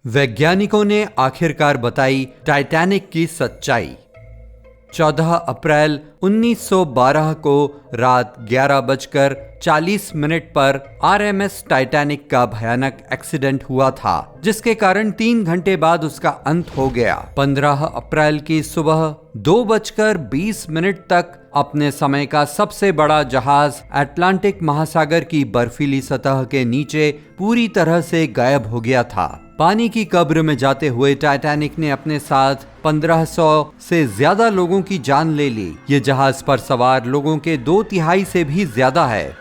वैज्ञानिकों ने आखिरकार बताई टाइटैनिक की सच्चाई। 14 अप्रैल 1912 को रात 11:40 पर आरएमएस टाइटैनिक का भयानक एक्सीडेंट हुआ था, जिसके कारण 3 घंटे बाद उसका अंत हो गया। 15 अप्रैल की सुबह 2:20 तक अपने समय का सबसे बड़ा जहाज अटलांटिक महासागर की बर्फीली सतह के नीचे पूरी तरह से गायब हो गया था। पानी की कब्र में जाते हुए टाइटैनिक ने अपने साथ 1500 से ज्यादा लोगों की जान ले ली। ये जहाज पर सवार लोगों के 2/3 से भी ज्यादा है।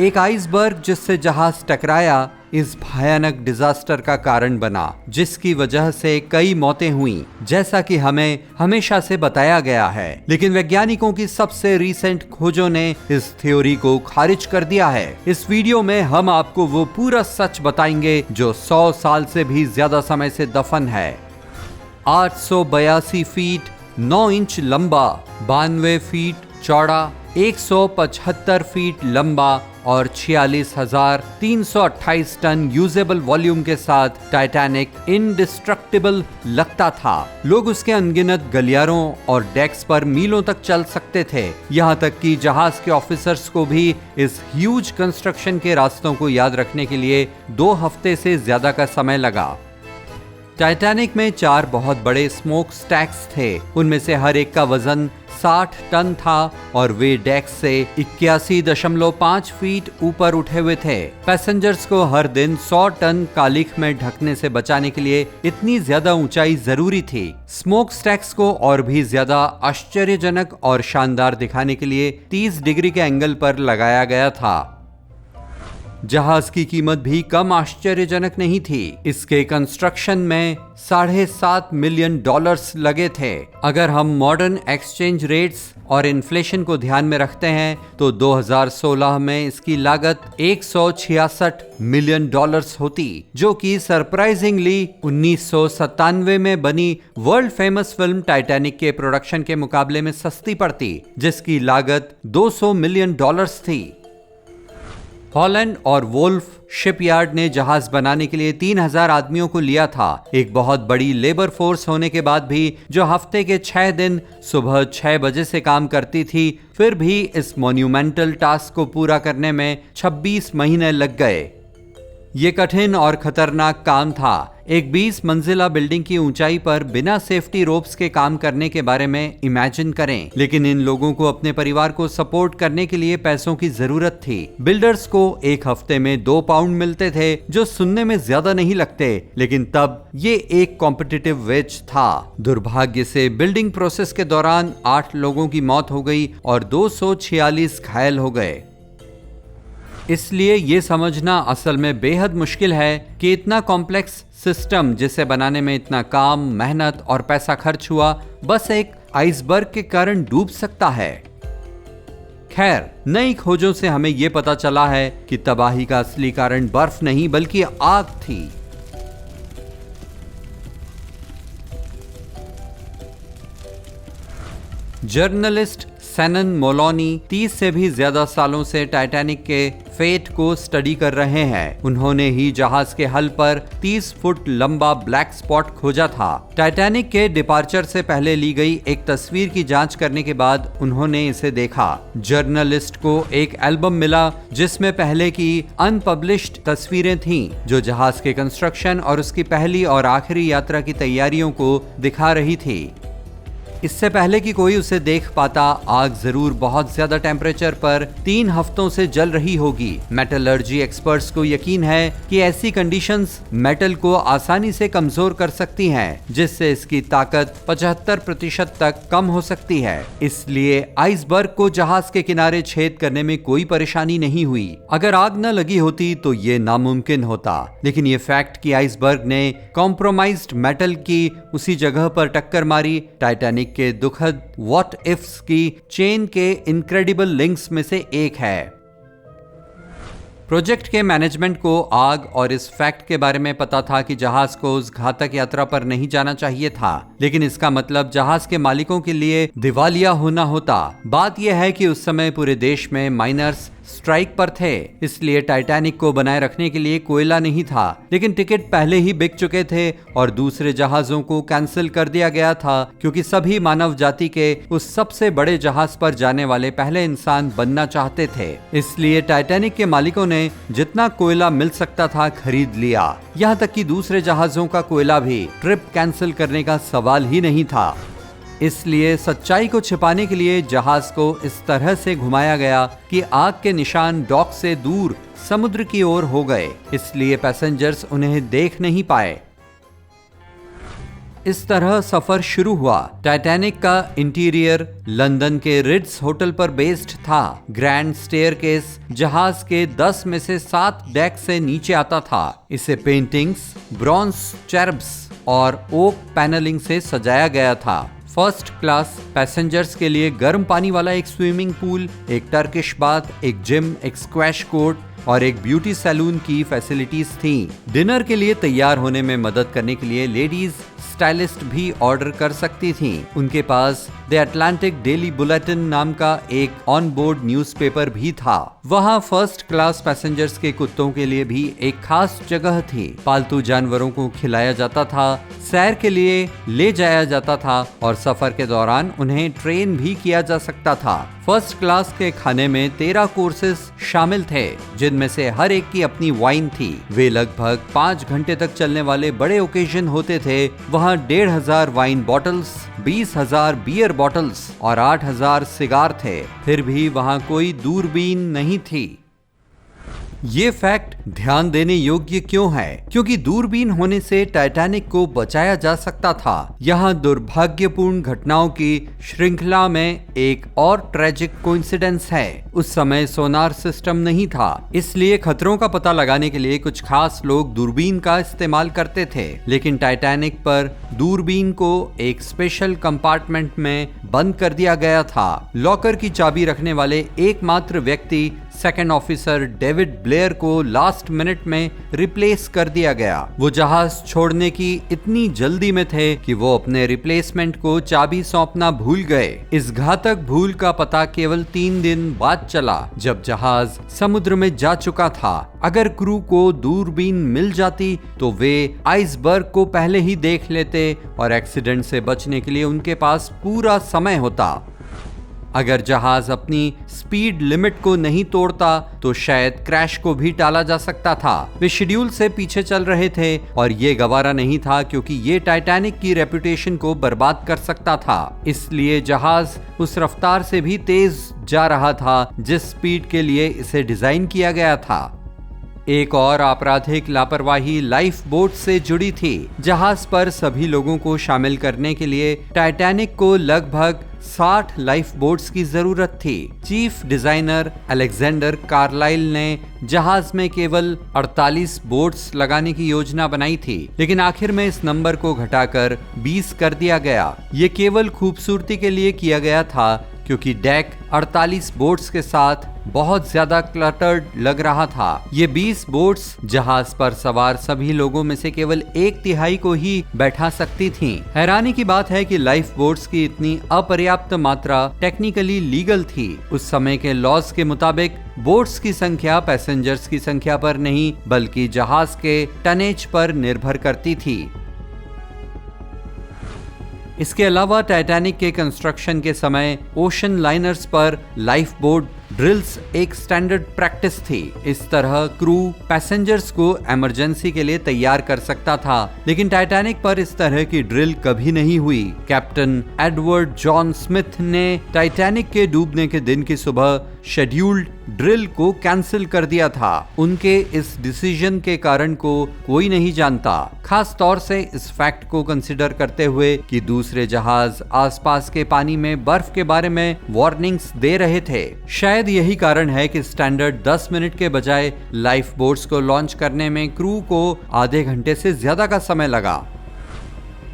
एक आइसबर्ग जिससे जहाज टकराया इस भयानक डिजास्टर का कारण बना, जिसकी वजह से कई मौतें हुई, जैसा कि हमें हमेशा से बताया गया है। लेकिन वैज्ञानिकों की सबसे रीसेंट खोजों ने इस थ्योरी को खारिज कर दिया है। इस वीडियो में हम आपको वो पूरा सच बताएंगे जो 100 साल से भी ज्यादा समय से दफन है। 882 फीट 9 इंच लंबा, 92 फीट चौड़ा, 175 फीट लंबा और 46,328 टन यूजेबल वॉल्यूम के साथ टाइटैनिक इंडिस्ट्रक्टिबल लगता था। लोग उसके अनगिनत गलियारों और डेक्स पर मीलों तक चल सकते थे। यहाँ तक कि जहाज के ऑफिसर्स को भी इस ह्यूज कंस्ट्रक्शन के रास्तों को याद रखने के लिए 2 हफ्ते से ज्यादा का समय लगा। टाइटैनिक में 4 बहुत बड़े स्मोक स्टैक्स थे। उनमें से हर एक का वजन 60 टन था और वे डेक से 81.5 फीट ऊपर उठे हुए थे। पैसेंजर्स को हर दिन 100 टन कालिख में ढकने से बचाने के लिए इतनी ज्यादा ऊंचाई जरूरी थी। स्मोक स्टैक्स को और भी ज्यादा आश्चर्यजनक और शानदार दिखाने के लिए 30 डिग्री के एंगल पर लगाया गया था। जहाज की कीमत भी कम आश्चर्यजनक नहीं थी। इसके कंस्ट्रक्शन में $7.5 मिलियन लगे थे। अगर हम मॉडर्न एक्सचेंज रेट्स और इन्फ्लेशन को ध्यान में रखते हैं तो 2016 में इसकी लागत $166 मिलियन होती, जो कि सरप्राइजिंगली 1997 में बनी वर्ल्ड फेमस फिल्म टाइटैनिक के प्रोडक्शन के मुकाबले में सस्ती पड़ती, जिसकी लागत $200 मिलियन थी। हॉलैंड और वोल्फ शिपयार्ड ने जहाज बनाने के लिए 3000 आदमियों को लिया था। एक बहुत बड़ी लेबर फोर्स होने के बाद भी, जो हफ्ते के 6 दिन सुबह 6 बजे से काम करती थी, फिर भी इस मॉन्यूमेंटल टास्क को पूरा करने में 26 महीने लग गए। ये कठिन और खतरनाक काम था। एक 20 मंजिला बिल्डिंग की ऊंचाई पर बिना सेफ्टी रोप्स के काम करने के बारे में इमेजिन करें। लेकिन इन लोगों को अपने परिवार को सपोर्ट करने के लिए पैसों की जरूरत थी। बिल्डर्स को एक हफ्ते में 2 पाउंड मिलते थे, जो सुनने में ज्यादा नहीं लगते, लेकिन तब ये एक कॉम्पिटिटिव वेज था। दुर्भाग्य से बिल्डिंग प्रोसेस के दौरान 8 लोगों की मौत हो गई और 246 घायल हो गए। इसलिए ये समझना असल में बेहद मुश्किल है कि इतना कॉम्प्लेक्स सिस्टम, जिसे बनाने में इतना काम, मेहनत और पैसा खर्च हुआ, बस एक आइसबर्ग के कारण डूब सकता है। खैर, नई खोजों से हमें यह पता चला है कि तबाही का असली कारण बर्फ नहीं बल्कि आग थी। जर्नलिस्ट सैनन मोलोनी 30 से भी ज्यादा सालों से टाइटैनिक के फेट को स्टडी कर रहे हैं। उन्होंने ही जहाज के हल पर 30 फुट लंबा ब्लैक स्पॉट खोजा था। टाइटैनिक के डिपार्चर से पहले ली गई एक तस्वीर की जांच करने के बाद उन्होंने इसे देखा। जर्नलिस्ट को एक एल्बम मिला जिसमें पहले की अनपब्लिश्ड तस्वीरें थीं, जो जहाज के कंस्ट्रक्शन और उसकी पहली और आखिरी यात्रा की तैयारियों को दिखा रही थी। इससे पहले कि कोई उसे देख पाता, आग जरूर बहुत ज्यादा टेम्परेचर पर 3 हफ्तों से जल रही होगी। मेटलर्जी एक्सपर्ट्स को यकीन है कि ऐसी कंडीशंस मेटल को आसानी से कमजोर कर सकती हैं, जिससे इसकी ताकत 75% तक कम हो सकती है। इसलिए आइसबर्ग को जहाज के किनारे छेद करने में कोई परेशानी नहीं हुई। अगर आग न लगी होती तो ये नामुमकिन होता। लेकिन ये फैक्ट कि आइसबर्ग ने कॉम्प्रोमाइज्ड मेटल की उसी जगह पर टक्कर मारी, टाइटैनिक के दुखद व्हाट इफ्स की चेन के इनक्रेडिबल लिंक्स में से एक है। प्रोजेक्ट के मैनेजमेंट को आग और इस फैक्ट के बारे में पता था कि जहाज को उस घातक यात्रा पर नहीं जाना चाहिए था, लेकिन इसका मतलब जहाज के मालिकों के लिए दिवालिया होना होता। बात यह है कि उस समय पूरे देश में माइनर्स स्ट्राइक पर थे, इसलिए टाइटैनिक को बनाए रखने के लिए कोयला नहीं था। लेकिन टिकट पहले ही बिक चुके थे और दूसरे जहाजों को कैंसिल कर दिया गया था, क्योंकि सभी मानव जाति के उस सबसे बड़े जहाज पर जाने वाले पहले इंसान बनना चाहते थे। इसलिए टाइटैनिक के मालिकों ने जितना कोयला मिल सकता था खरीद लिया। यहाँ तक कि दूसरे जहाजों का कोयला भी ट्रिप कैंसिल करने का सवाल ही नहीं था। इसलिए सच्चाई को छिपाने के लिए जहाज को इस तरह से घुमाया गया कि आग के निशान डॉक से दूर समुद्र की ओर हो गए, इसलिए पैसेंजर्स उन्हें देख नहीं पाए। इस तरह सफर शुरू हुआ। टाइटैनिक का इंटीरियर लंदन के रिट्स होटल पर बेस्ड था। ग्रैंड स्टेयरकेस जहाज के 10 में से 7 डेक से नीचे आता था। इसे पेंटिंग्स, ब्रॉन्ज चेरब्स और ओक पैनलिंग से सजाया गया था। फर्स्ट क्लास पैसेंजर्स के लिए गर्म पानी वाला एक स्विमिंग पूल, एक टर्किश बाथ, एक जिम, एक स्क्वैश कोर्ट और एक ब्यूटी सैलून की फैसिलिटीज थी। डिनर के लिए तैयार होने में मदद करने के लिए लेडीज स्टाइलिस्ट भी ऑर्डर कर सकती थीं। उनके पास द अटलांटिक डेली बुलेटिन नाम का एक ऑन बोर्ड न्यूज़पेपर भी था। वहाँ फर्स्ट क्लास पैसेंजर्स के कुत्तों के लिए भी एक खास जगह थी। पालतू जानवरों को खिलाया जाता था, सैर के लिए ले जाया जाता था और सफर के दौरान उन्हें ट्रेन भी किया जा सकता था। फर्स्ट क्लास के खाने में 13 कोर्सेस शामिल थे, जिनमें से हर एक की अपनी वाइन थी। वे लगभग 5 घंटे तक चलने वाले बड़े ओकेजन होते थे। वहाँ 1,500 वाइन बॉटल्स, 20,000 बियर बॉटल्स और 8,000 सिगार थे। फिर भी वहाँ कोई दूरबीन नहीं थी। ये फैक्ट ध्यान देने योग्य क्यों है? क्योंकि दूरबीन होने से टाइटैनिक को बचाया जा सकता था। यहाँ दुर्भाग्यपूर्ण घटनाओं की श्रृंखला में एक और ट्रेजिक कोइंसिडेंस है। उस समय सोनार सिस्टम नहीं था, इसलिए खतरों का पता लगाने के लिए कुछ खास लोग दूरबीन का इस्तेमाल करते थे। लेकिन टाइटैनिक पर दूरबीन को एक स्पेशल कंपार्टमेंट में बंद कर दिया गया था। लॉकर की चाबी रखने वाले एकमात्र व्यक्ति सेकंड ऑफिसर डेविड ब्लेयर को लास्ट मिनट में रिप्लेस कर दिया गया। वो जहाज छोड़ने की इतनी जल्दी में थे कि वो अपने रिप्लेसमेंट को चाबी सौंपना भूल गए। इस घातक भूल का पता केवल 3 दिन बाद चला, जब जहाज समुद्र में जा चुका था। अगर क्रू को दूरबीन मिल जाती तो वे आइसबर्ग को पहले ही देख लेते और एक्सीडेंट से बचने के लिए उनके पास पूरा समय होता। अगर जहाज अपनी स्पीड लिमिट को नहीं तोड़ता तो शायद क्रैश को भी टाला जा सकता था। वे शेड्यूल से पीछे चल रहे थे और ये गवारा नहीं था, क्योंकि ये टाइटैनिक की रेपुटेशन को बर्बाद कर सकता था। इसलिए जहाज उस रफ्तार से भी तेज जा रहा था जिस स्पीड के लिए इसे डिजाइन किया गया था। एक और आपराधिक लापरवाही लाइफ बोट से जुड़ी थी। जहाज पर सभी लोगों को शामिल करने के लिए टाइटैनिक को लगभग 60 लाइफ बोट्स की जरूरत थी। चीफ डिजाइनर अलेक्जेंडर कार्लाइल ने जहाज में केवल 48 बोट्स लगाने की योजना बनाई थी, लेकिन आखिर में इस नंबर को घटाकर 20 कर दिया गया। ये केवल खूबसूरती के लिए किया गया था, क्योंकि डेक 48 बोट्स के साथ बहुत ज्यादा क्लटर्ड लग रहा था। ये 20 बोट्स जहाज पर सवार सभी लोगों में से केवल 1/3 को ही बैठा सकती थीं। हैरानी की बात है कि लाइफ बोट्स की इतनी अपर्याप्त मात्रा टेक्निकली लीगल थी। उस समय के लॉज के मुताबिक बोट्स की संख्या पैसेंजर्स की संख्या पर नहीं, बल्कि जहाज के टनेज पर निर्भर करती थी। इसके अलावा टाइटैनिक के कंस्ट्रक्शन के समय ओशन लाइनर्स पर लाइफ बोट ड्रिल्स एक स्टैंडर्ड प्रैक्टिस थी। इस तरह क्रू पैसेंजर्स को इमरजेंसी के लिए तैयार कर सकता था, लेकिन टाइटैनिक पर इस तरह की ड्रिल कभी नहीं हुई। कैप्टन एडवर्ड जॉन स्मिथ ने टाइटैनिक के डूबने के दिन की सुबह शेड्यूल्ड ड्रिल को कैंसिल कर दिया था। उनके इस डिसीजन के कारण को कोई नहीं जानता, खास तौर से इस फैक्ट को कंसिडर करते हुए कि दूसरे जहाज आसपास के पानी में बर्फ के बारे में वार्निंग्स दे रहे थे। शायद यही कारण है कि स्टैंडर्ड 10 मिनट के बजाय लाइफ बोट्स को लॉन्च करने में क्रू को आधे घंटे से ज्यादा का समय लगा।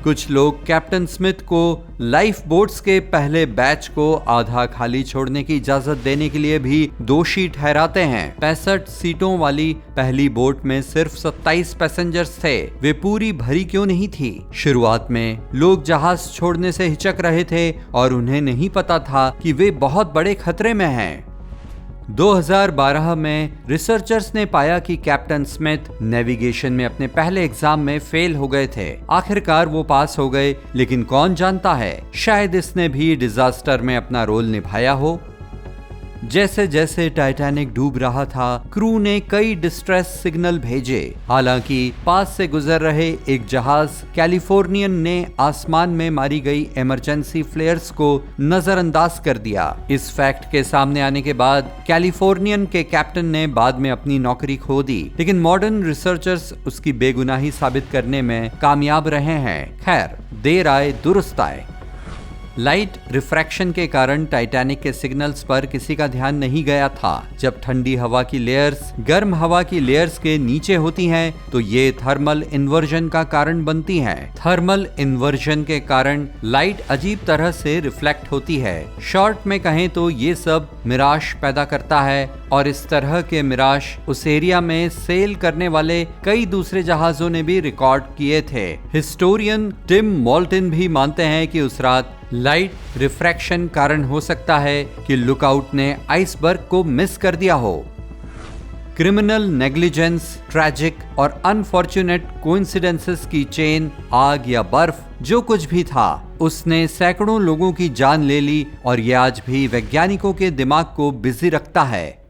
कुछ लोग कैप्टन स्मिथ को लाइफ बोट्स के पहले बैच को आधा खाली छोड़ने की इजाजत देने के लिए भी दोषी ठहराते हैं। 65 सीटों वाली पहली बोट में सिर्फ 27 पैसेंजर्स थे। वे पूरी भरी क्यों नहीं थी? शुरुआत में लोग जहाज छोड़ने से हिचक रहे थे और उन्हें नहीं पता था कि वे बहुत बड़े खतरे में हैं। 2012 में रिसर्चर्स ने पाया कि कैप्टन स्मिथ नेविगेशन में अपने पहले एग्जाम में फेल हो गए थे। आखिरकार वो पास हो गए, लेकिन कौन जानता है, शायद इसने भी डिजास्टर में अपना रोल निभाया हो। जैसे जैसे टाइटैनिक डूब रहा था, क्रू ने कई डिस्ट्रेस सिग्नल भेजे। हालांकि पास से गुजर रहे एक जहाज कैलिफोर्नियन ने आसमान में मारी गई इमरजेंसी फ्लेयर्स को नजरअंदाज कर दिया। इस फैक्ट के सामने आने के बाद कैलिफोर्नियन के कैप्टन ने बाद में अपनी नौकरी खो दी, लेकिन मॉडर्न रिसर्चर्स उसकी बेगुनाही साबित करने में कामयाब रहे हैं। खैर, देर आए दुरुस्त आए। लाइट रिफ्रैक्शन के कारण टाइटैनिक के सिग्नल्स पर किसी का ध्यान नहीं गया था। जब ठंडी हवा की लेयर्स गर्म हवा की लेयर्स के नीचे होती हैं, तो ये थर्मल इन्वर्जन का कारण बनती हैं। थर्मल इन्वर्जन के कारण लाइट अजीब तरह से रिफ्लेक्ट होती है। शॉर्ट में कहें तो ये सब मिराज पैदा करता है, और इस तरह के मिराज उस एरिया में सेल करने वाले कई दूसरे जहाजों ने भी रिकॉर्ड किए थे। हिस्टोरियन टिम मॉल्टन भी मानते हैं कि उस रात लाइट रिफ्रैक्शन कारण हो सकता है कि लुकआउट ने आइसबर्ग को मिस कर दिया हो। क्रिमिनल नेग्लिजेंस, ट्रैजिक और अनफॉर्चुनेट कोइंसिडेंसेस की चेन, आग या बर्फ, जो कुछ भी था, उसने सैकड़ों लोगों की जान ले ली, और ये आज भी वैज्ञानिकों के दिमाग को बिजी रखता है।